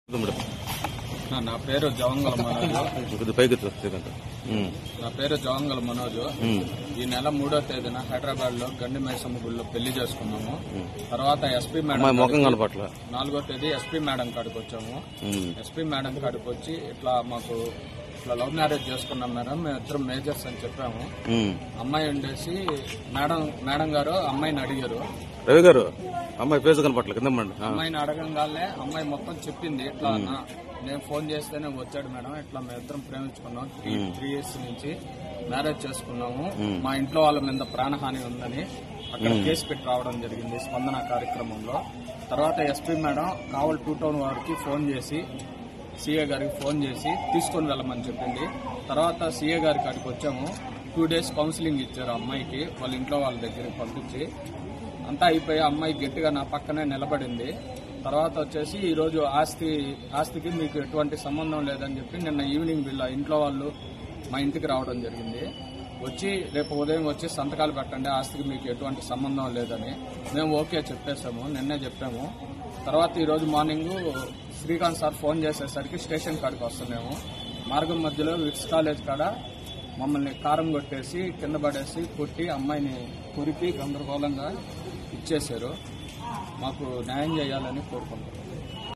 నా పేరు జవంగల మనోజ్. నా పేరు జవంగల మనోజ్. ఈ నెల 3వ తేదీన హైదరాబాద్ లో గండి మైసమ్మ గుడిలో పెళ్లి చేసుకున్నాము. తర్వాత ఎస్పీ మేడం 4వ తేదీ ఎస్పీ మేడం కాడికి వచ్చాము. ఎస్పీ మేడం కాడికి వచ్చి ఇట్లా మాకు ఇట్లా లవ్ మ్యారేజ్ చేసుకున్నాం మేడం, మేము ఇద్దరం మేజర్స్ అని చెప్పాము. అమ్మాయి ఉండేసి మేడం గారు అమ్మాయిని అడిగారు. రవి గారు అమ్మాయి ఫేస్ కనపట్లేదు కింద అమ్మాయిని అడగంగానే అమ్మాయి మొత్తం చెప్పింది. ఇట్లా నేను ఫోన్ చేస్తేనే వచ్చాడు మేడం, ఇట్లా మేము ఇద్దరం ప్రేమించుకున్నాం, 3 years నుంచి మ్యారేజ్ చేసుకున్నాము, మా ఇంట్లో వాళ్ళ మీద ప్రాణహాని ఉందని అక్కడ కేసు పెట్టి రావడం జరిగింది స్పందన కార్యక్రమంలో. తర్వాత ఎస్పీ మేడం కావల్ 2 టౌన్ వారికి ఫోన్ చేసి సీఏ గారికి ఫోన్ చేసి తీసుకొని వెళ్ళమని చెప్పింది. తర్వాత సీఏ గారి కాడికి వచ్చాము. 2 days కౌన్సిలింగ్ ఇచ్చారు అమ్మాయికి, వాళ్ళ ఇంట్లో వాళ్ళ దగ్గరికి పంపించి. అంతా అయిపోయి అమ్మాయి గట్టిగా నా పక్కనే నిలబడింది. తర్వాత వచ్చేసి ఈ రోజు ఆస్తికి మీకు ఎటువంటి సంబంధం లేదని చెప్పి నిన్న ఈవినింగ్ వీళ్ళ ఇంట్లో వాళ్ళు మా ఇంటికి రావడం జరిగింది. వచ్చి రేపు ఉదయం వచ్చి సంతకాలు పెట్టండి, ఆస్తికి మీకు ఎటువంటి సంబంధం లేదని మేము ఓకే చెప్పేశాము, నిన్నే చెప్పాము. తర్వాత ఈ రోజు మార్నింగ్ శ్రీకాంత్ సార్ ఫోన్ చేసేసరికి స్టేషన్ కాడికి వస్తున్నాము. మార్గం మధ్యలో విక్స్ కాలేజ్ కాడ మమ్మల్ని కారం కొట్టేసి కింద పడేసి కొట్టి అమ్మాయిని కురికి గందరగోళంగా ఇచ్చేశారు. మాకు న్యాయం చేయాలని కోరుకుంటున్నాం.